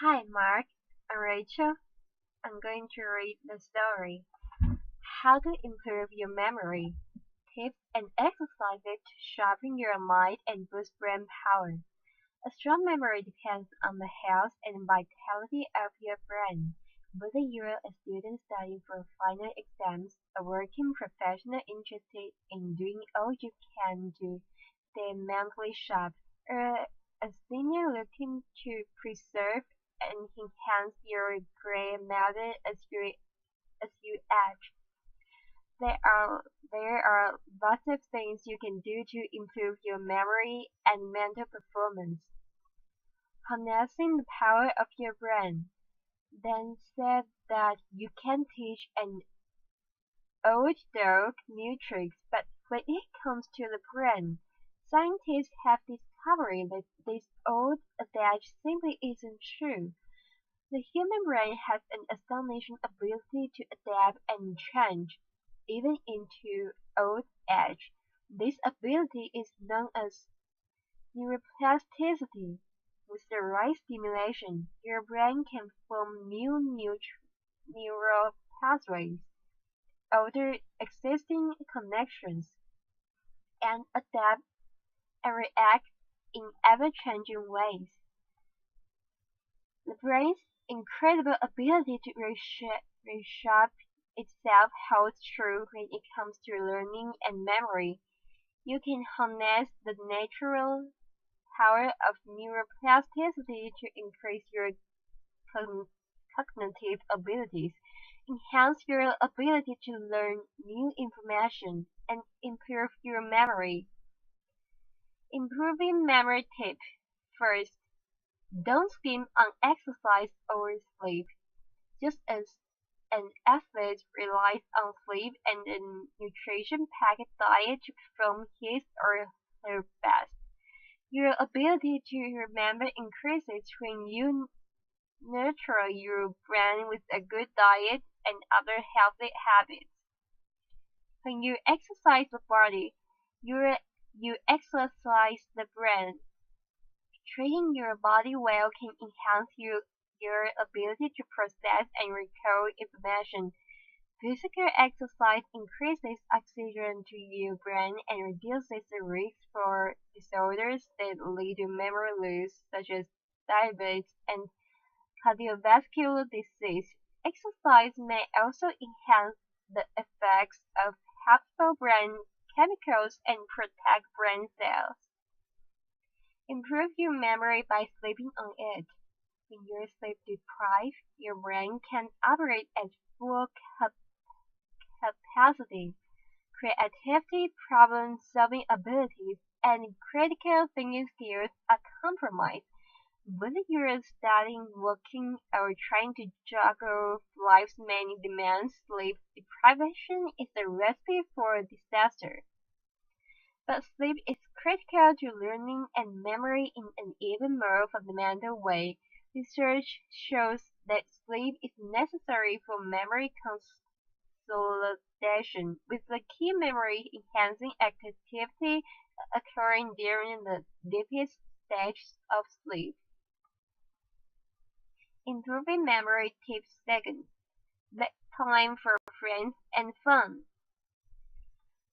Hi, Mark. I'm Rachel. I'm going to read the story How to Improve Your Memory Tips and Exercises to Sharpen Your Mind and Boost Brain Power. A strong memory depends on the health and vitality of your brain. Whether you're a student studying for final exams, a working professional interested in doing all you can to stay mentally sharp, or a senior looking to preserve and enhance your gray matter as you age. There are lots of things you can do to improve your memory and mental performance. Harnessing the power of your brain. Then said that you can teach an old dog new tricks, but when it comes to the brain, scientists have discovered that this old adage simply isn't true. The human brain has an astonishing ability to adapt and change, even into old age. This ability is known as neuroplasticity. With the right stimulation, your brain can form neural pathways, alter existing connections, and adapt and react in ever-changing ways. The brain's incredible ability to reshape itself holds true when it comes to learning and memory. You can harness the natural power of neuroplasticity to increase your cogn- cognitive abilities, enhance your ability to learn new information, and improve your memory. Improving memory tip. First, don't skimp on exercise or sleep. Just as an athlete relies on sleep and a nutrition-packed diet to perform his or her best, your ability to remember increases when you nurture your brain with a good diet and other healthy habits. When you exercise the body, you you exercise the brain. Treating your body well can enhance your ability to process and recall information. Physical exercise increases oxygen to your brain and reduces the risk for disorders that lead to memory loss, such as diabetes and cardiovascular disease. Exercise may also enhance the effects of helpful brain chemicals and protect brain cells. Improve your memory by sleeping on it. When you're sleep deprived, your brain can operate at full capacity. Creativity, problem-solving abilities, and critical thinking skills are compromised. Whether you're studying, working, or trying to juggle life's many demands, sleep deprivation is a recipe for disaster. But sleep is critical to learning and memory in an even more fundamental way. Research shows that sleep is necessary for memory consolidation, with the key memory enhancing activity occurring during the deepest stages of sleep. Improving memory tips second. Make time for friends and fun.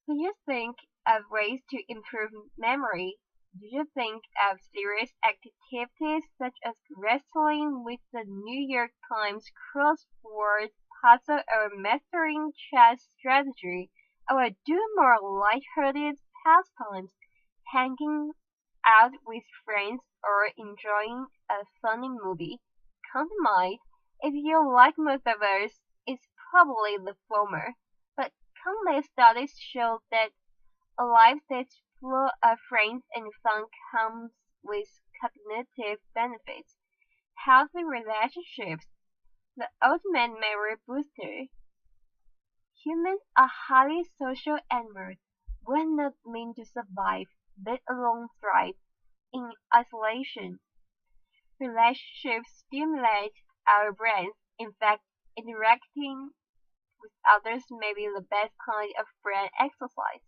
When you think of ways to improve memory, do you think of serious activities such as wrestling with the New York Times crossword puzzle or mastering chess strategy, or do more lighthearted pastimes, hanging out with friends or enjoying a funny movie? Compromise, if you like most of us, is probably the former, but countless studies show that a life that's full of friends and fun comes with cognitive benefits. Healthy relationships, the ultimate memory booster. Humans are highly social animals. We're not meant to survive, let alone thrive, in isolation. Relationships stimulate our brains. In fact, interacting with others may be the best kind of brain exercise.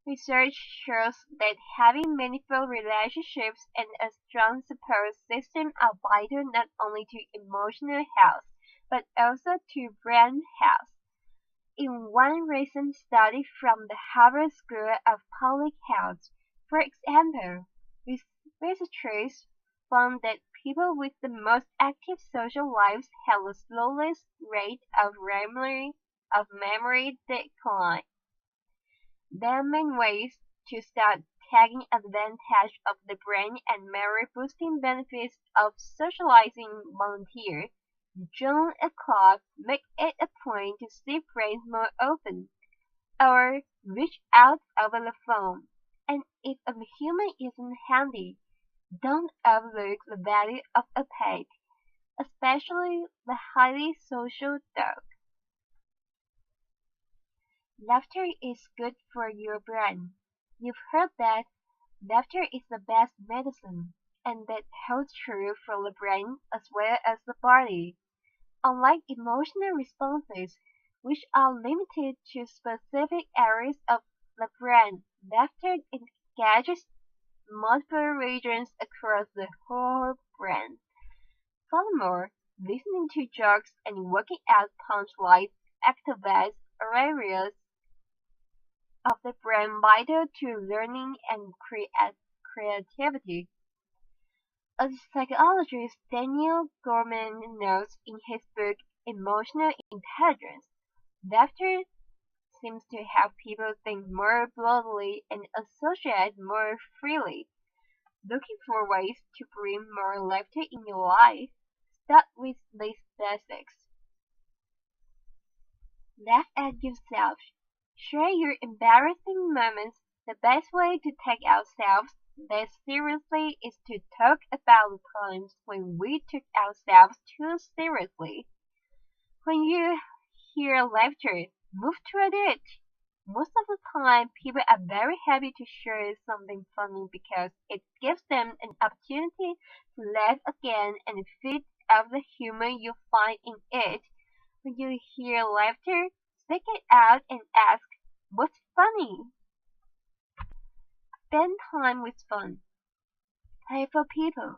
Research shows that having meaningful relationships and a strong support system are vital not only to emotional health, but also to brain health. In one recent study from the Harvard School of Public Health, for example, researchers found that people with the most active social lives had the slowest rate of memory decline. There are many ways to start taking advantage of the brain and memory-boosting benefits of socializing. Volunteer, join a club, make it a point to see friends more often, or reach out over the phone. And if a human isn't handy, don't overlook the value of a pet, especially the highly social dog. Laughter is good for your brain. You've heard that laughter is the best medicine, and that holds true for the brain as well as the body. Unlike emotional responses, which are limited to specific areas of the brain, laughter engages multiple regions across the whole brain. Furthermore, listening to jokes and working out punchlines activates areas of the brain vital to learning and creativity. As psychologist Daniel Gorman notes in his book Emotional Intelligence, laughter seems to help people think more broadly and associate more freely. Looking for ways to bring more laughter in your life? Start with these basics. Laugh at yourself. Share your embarrassing moments. The best way to take ourselves less seriously is to talk about the times when we took ourselves too seriously. When you hear laughter, move toward it. Most of the time, people are very happy to share something funny because it gives them an opportunity to laugh again and feed off the humor you find in it. When you hear laughter, stick it out and ask, "What's funny?" Spend time with fun, playful people.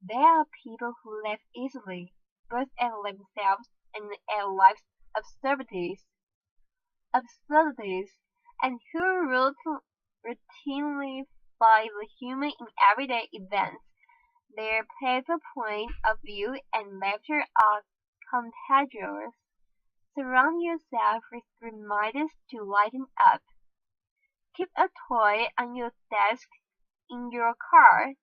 There are people who laugh easily, both at themselves and at life's absurdities, absurdities, and who routinely find the humor in everyday events. Their playful point of view and laughter are contagious. Surround yourself with reminders to lighten up. Keep a toy on your desk, in your car.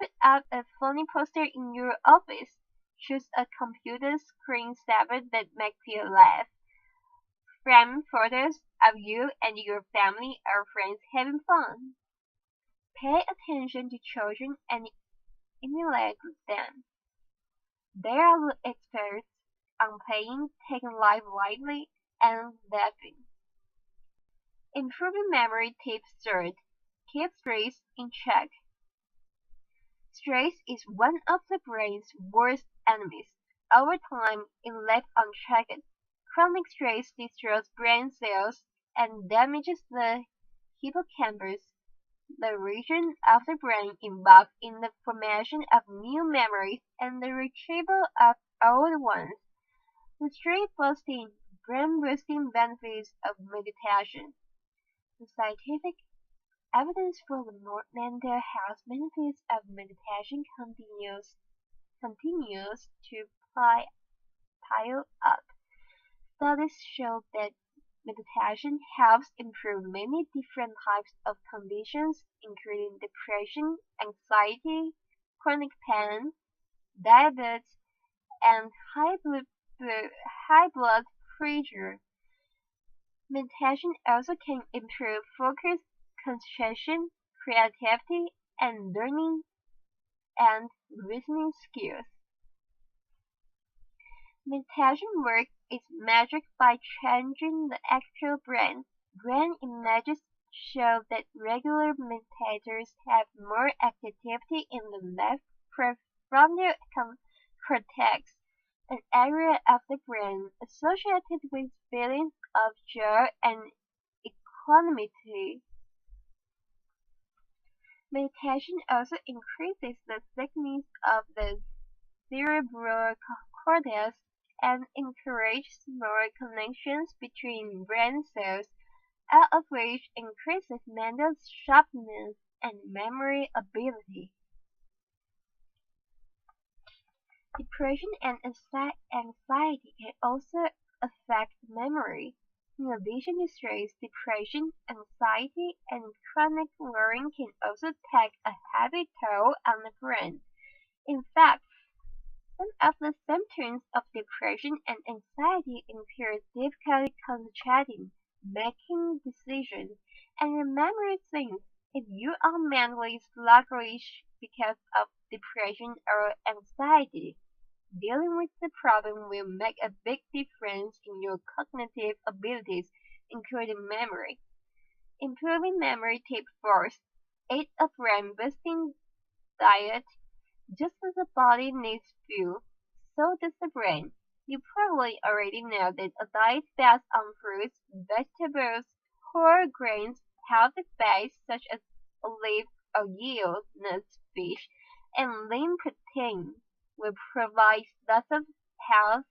Put up a funny poster in your office. Choose a computer screensaver that makes you laugh. Frame photos of you and your family or friends having fun. Pay attention to children and emulate them. They are the experts on playing, taking life lightly, and laughing. Improving memory tips third. Keep stress in check. Stress is one of the brain's worst enemies. Over time, if left unchecked, chronic stress destroys brain cells and damages the hippocampus, the region of the brain involved in the formation of new memories and the retrieval of old ones. The stress-busting, brain-boosting benefits of meditation. The scientific evidence for the mental health benefits of meditation continues to pile up. Studies show that meditation helps improve many different types of conditions, including depression, anxiety, chronic pain, diabetes, and high blood pressure. Meditation also can improve focus, concentration, creativity, and learning and reasoning skills. Meditation work is measured by changing the actual brain. Brain images show that regular meditators have more activity in the left prefrontal cortex, an area of the brain associated with feelings of joy and equanimity. Meditation also increases the thickness of the cerebral cortex and encourages more connections between brain cells, all of which increases mental sharpness and memory ability. Depression and anxiety can also affect memory. In addition to stress, depression, anxiety, and chronic worrying can also take a heavy toll on the brain. In fact, some of the symptoms of depression and anxiety include difficulty concentrating, making decisions, and remembering things. If you are mentally sluggish because of depression or anxiety, dealing with the problem will make a big difference in your cognitive abilities, including memory. Improving memory tip first. Eat a brain-boosting diet. Just as the body needs fuel, so does the brain. You probably already know that a diet based on fruits, vegetables, whole grains, healthy fats such as olive oil, nuts, fish, and lean protein will provide lots of health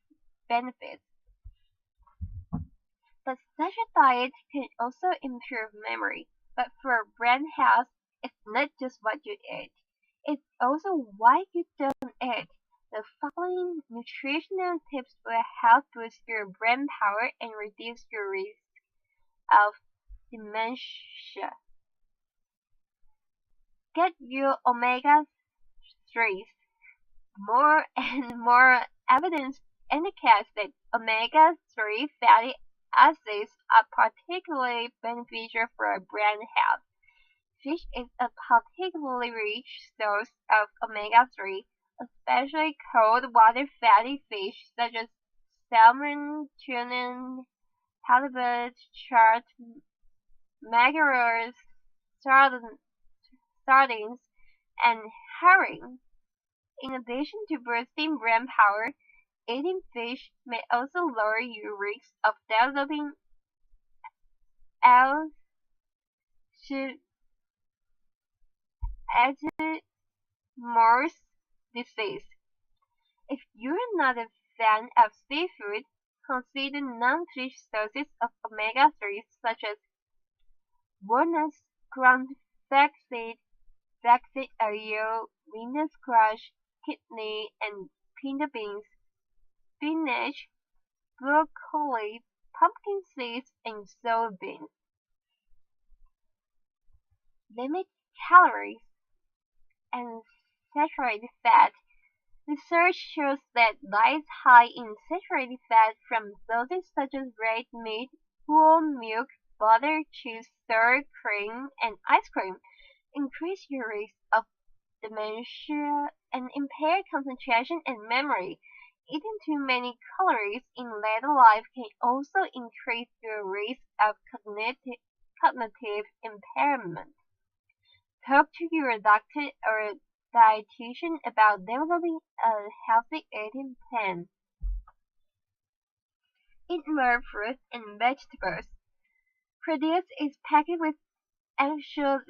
benefits. But such a diet can also improve memory. But for brain health, it's not just what you eat. It's also why you don't eat. The following nutritional tips will help boost your brain power and reduce your risk of dementia. Get your omega 3s. More and more evidence indicates that omega 3 fatty acids are particularly beneficial for brain health. Fish is a particularly rich source of omega-3, especially cold water fatty fish such as salmon, tuna, halibut, trout, mackerels, sardines, and herring. In addition to boosting brain power, eating fish may also lower your risk of developing Alzheimer's disease. If you're not a fan of seafood, consider non-fish sources of omega-3 such as walnuts, ground flaxseed oil, Venus squash, kidney, and pinto beans, spinach, broccoli, pumpkin seeds, and soybeans. Limit calories and saturated fat. Research shows that diets high in saturated fat from sources such as red meat, whole milk, butter, cheese, sour cream, and ice cream increase your risk of dementia and impaired concentration and memory. Eating too many calories in later life can also increase your risk of cognitive impairment. Talk to your doctor or dietitian about developing a healthy eating plan. Eat more fruits and vegetables. Produce is packed with antioxidants,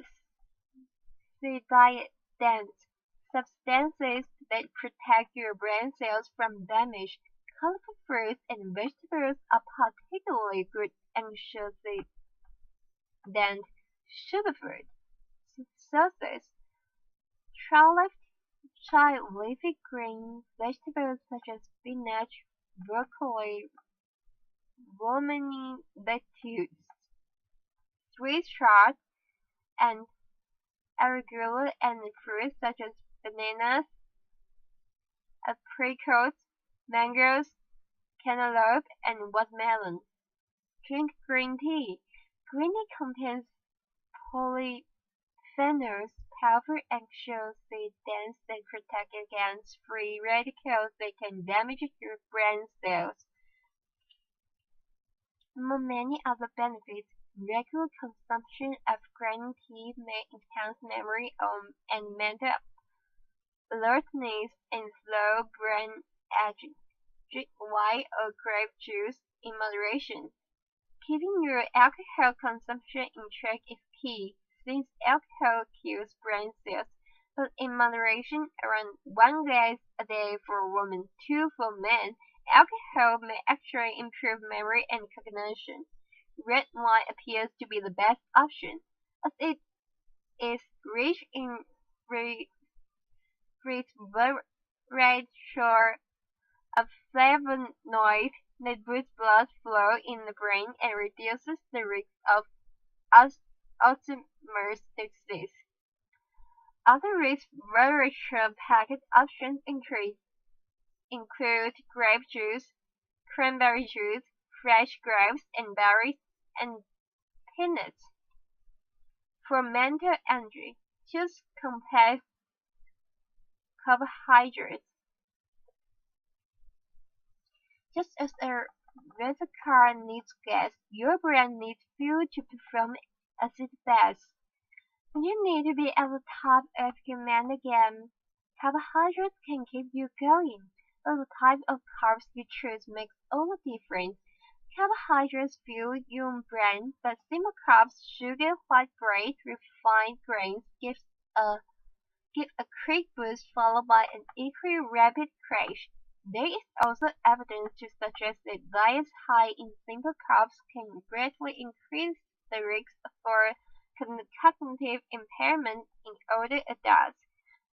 substances that protect your brain cells from damage. Colorful fruits and vegetables are particularly good antioxidant superfood sources. Try leafy green vegetables such as spinach, broccoli, romaine lettuce, sweet chard, and arugula, and fruits such as bananas, apricots, mangoes, cantaloupe, and watermelon. Drink green tea. Green tea contains polyphenols, powerful antioxidants that protect against free radicals that can damage your brain cells. Among many other benefits, regular consumption of green tea may enhance memory and mental alertness and slow brain aging. Drink wine or grape juice in moderation. Keeping your alcohol consumption in check is key. since alcohol kills brain cells, but in moderation, around 1 glass a day for women, 2 for men. Alcohol may actually improve memory and cognition. Red wine appears to be the best option, as it is rich in resveratrol, a flavonoid that boosts blood flow in the brain and reduces the risk of Alzheimer's disease. Other resveratrol packaged options include grape juice, cranberry juice, fresh grapes and berries, and peanuts. For mental energy, choose complex carbohydrates. Just as a race car needs gas, your brain needs fuel to perform at its best. You need to be at the top of your mental game. Carbohydrates can keep you going, but the type of carbs you choose makes all the difference. Carbohydrates fuel your brain, but simple carbs, sugar, white bread, refined grains give a quick boost followed by an equally rapid crash. There is also evidence to suggest that diets high in simple carbs can greatly increase the risk for cognitive impairment in older adults.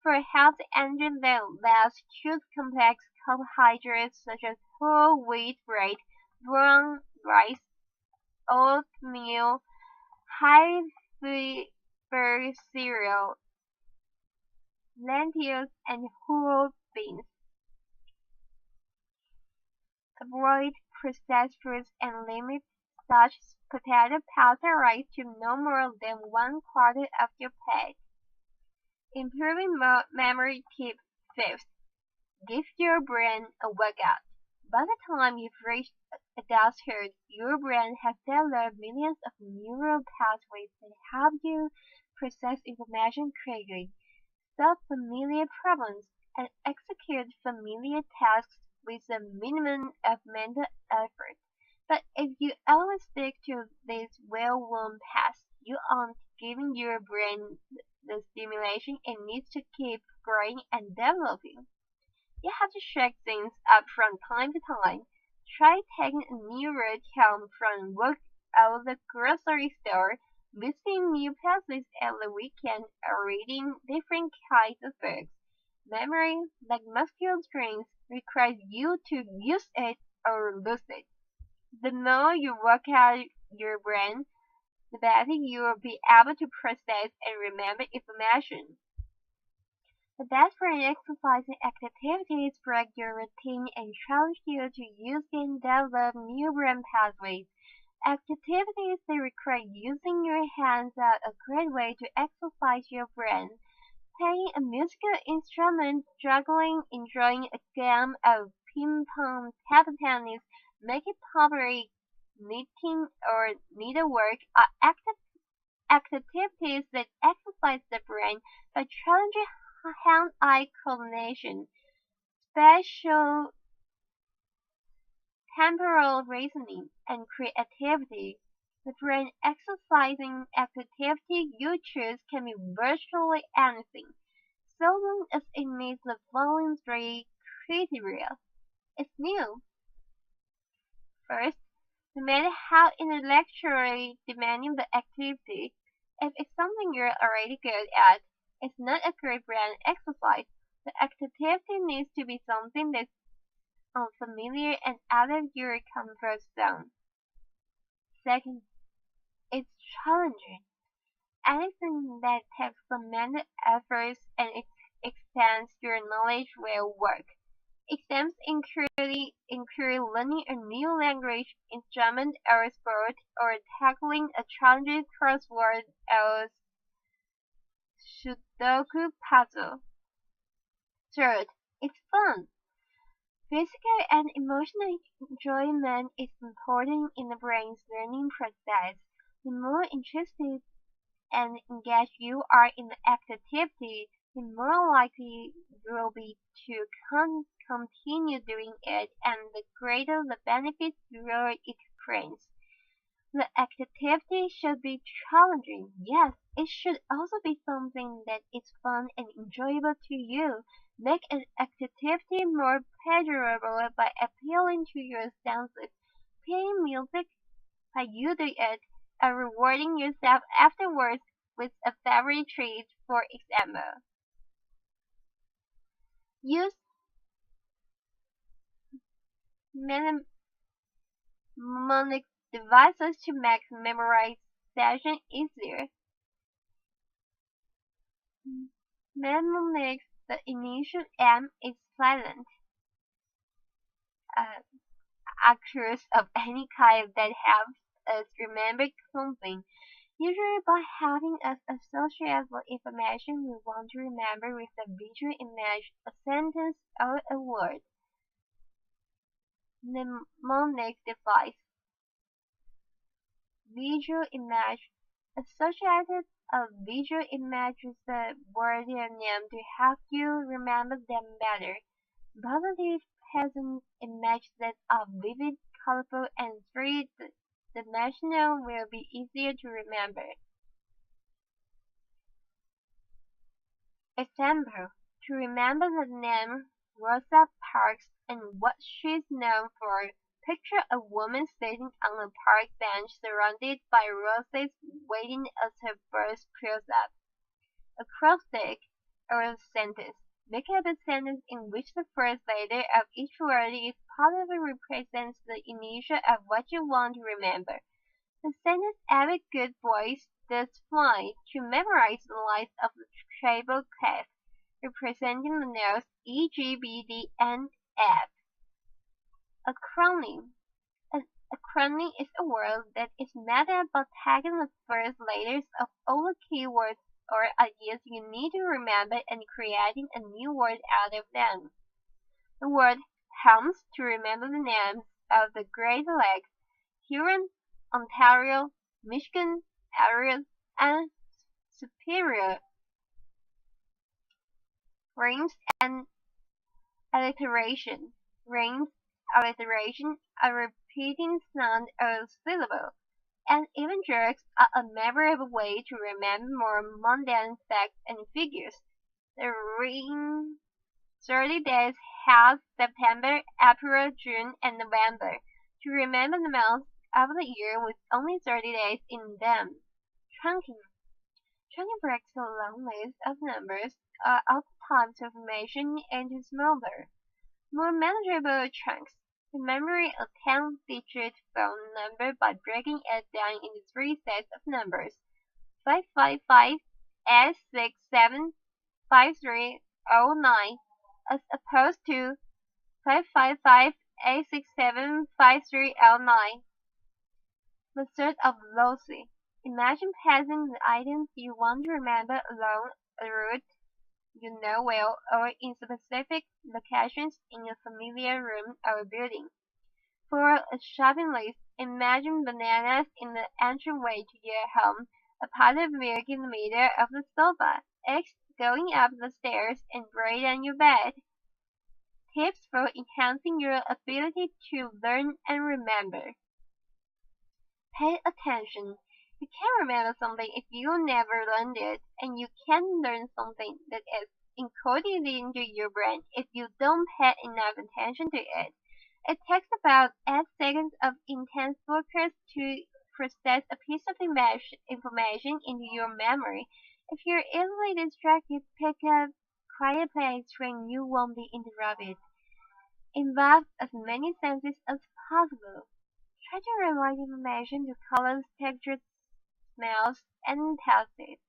For a healthy engine that lasts, choose complex carbohydrates such as whole wheat bread, brown rice, oatmeal, high fiber cereal, lentils, and whole beans. Avoid processed foods and limit such potato pasta rice to no more than 1/4 of your plate. Improving memory tip fifth. Give your brain a workout. By the time you've reached adulthood, your brain has developed millions of neural pathways that help you process information quickly, solve familiar problems, and execute familiar tasks with a minimum of mental effort. But if you always stick to these well-worn paths, you aren't giving your brain the stimulation it needs to keep growing and developing. You have to shake things up from time to time. Try taking a new route home from work or the grocery store, visiting new places at the weekend, or reading different kinds of books. Memory, like muscular strength, requires you to use it or lose it. The more you work out your brain, the better you will be able to process and remember information. The best brain exercising activities break your routine and challenge you to use and develop new brain pathways. Activities that require using your hands are a great way to exercise your brain. Playing a musical instrument, juggling, enjoying a game of ping pong, table tennis, making pottery, knitting, or needlework are activities that exercise the brain by challenging hand-eye coordination, spatial temporal reasoning, and creativity. The brain exercising activity you choose can be virtually anything, so long as it meets the following three criteria. It's new. First, no matter how intellectually demanding the activity, if it's something you're already good at, it's not a great brain exercise. The activity needs to be something that's unfamiliar and out of your comfort zone. Second, it's challenging. Anything that takes some mental efforts and expands your knowledge will work. Exams include learning a new language, instrument, or sport, or tackling a challenging crossword or Sudoku puzzle. Third, it's fun. Physical and emotional enjoyment is important in the brain's learning process. The more interested and engaged you are in the activity, the more likely you will be to continue doing it, and the greater the benefits you will experience. The activity should be challenging. Yes, it should also be something that is fun and enjoyable to you. Make an activity more pleasurable by appealing to your senses. Playing music by you do it, and rewarding yourself afterwards with a favorite treat, for example. Use mnemonic devices to make memorization easier. Mnemonics, the initial M is silent. Uh, Actors of any kind that helps us remember something, usually by having us associate the information we want to remember with a visual image, a sentence, or a word. Mnemonic device. Visual image. Associated a visual image with the word or name to help you remember them better. Positive present images that are vivid, colorful, and three-dimensional will be easier to remember. Example: to remember the name Rosa Parks and what she's known for, picture a woman sitting on a park bench surrounded by roses waiting as her bus pulls up. Acrostic or sentence. Make up a sentence in which the first letter of each word is positively represents the initial of what you want to remember. The sentence "Every good boy does fly" to memorize the lines of the treble clef, representing the notes E, G, B, D, and F. Acronym. An acronym is a word that is made up by taking the first letters of all the keywords or ideas you need to remember and creating a new word out of them. The word helps to remember the names of the Great Lakes, Huron, Ontario, Michigan, Erie, and Superior. Rhymes and alliteration. Rhymes, alliteration, a repeating sound or syllable, and even jokes are a memorable way to remember more mundane facts and figures. The ring 30 days has September, April, June, and November. To remember the months of the year with only 30 days in them. Chunking. Chunking breaks a long list of numbers of types of information into smaller, more manageable chunks. Remember a 10-digit phone number by breaking it down into three sets of numbers: 555, 867, 5309, as opposed to 555, 867, 5309. Method of lossy. Imagine passing the items you want to remember along a route you know well or in specific locations in a familiar room or building. For a shopping list, imagine bananas in the entryway to your home, a pot of milk in the middle of the sofa, eggs going up the stairs, and bread on your bed. Tips for enhancing your ability to learn and remember. Pay attention. You can't remember something if you never learned it, and you can't learn something that is encoded into your brain if you don't pay enough attention to it. It takes about 8 seconds of intense focus to process a piece of information into your memory. If you're easily distracted, pick a quiet place where you won't be interrupted. Involve as many senses as possible. Try to relate information to colors, textures, smells, and tastes.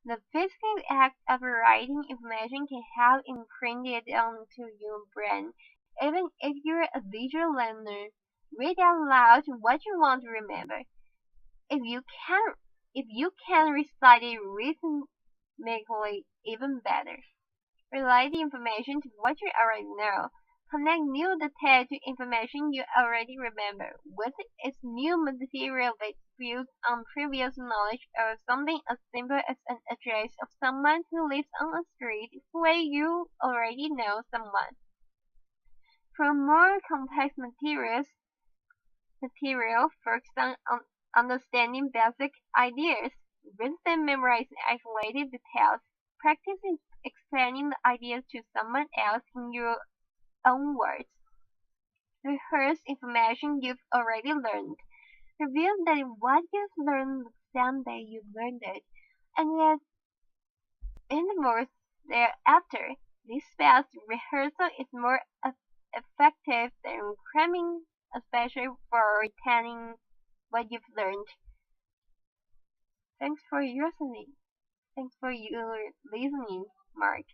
The physical act of writing information can help imprint it onto your brain. Even if you're a visual learner, read out loud what you want to remember. If you can, if you can recite it rhythmically, even better. Relate the information to what you already know. Connect new detail to information you already remember. With its new material that builds on previous knowledge, or something as simple as an address of someone who lives on a street where you already know someone. For more complex material, focus on Understanding basic ideas. Rather than memorizing isolated details, practice explaining the ideas to someone else in your own words. Rehearse information you've already learned. Reveal that what you've learned the same day you learned it, and yet in the words thereafter. This fast rehearsal is more effective than cramming, especially for retaining what you've learned. Thanks for listening. Thanks for your listening, Mark.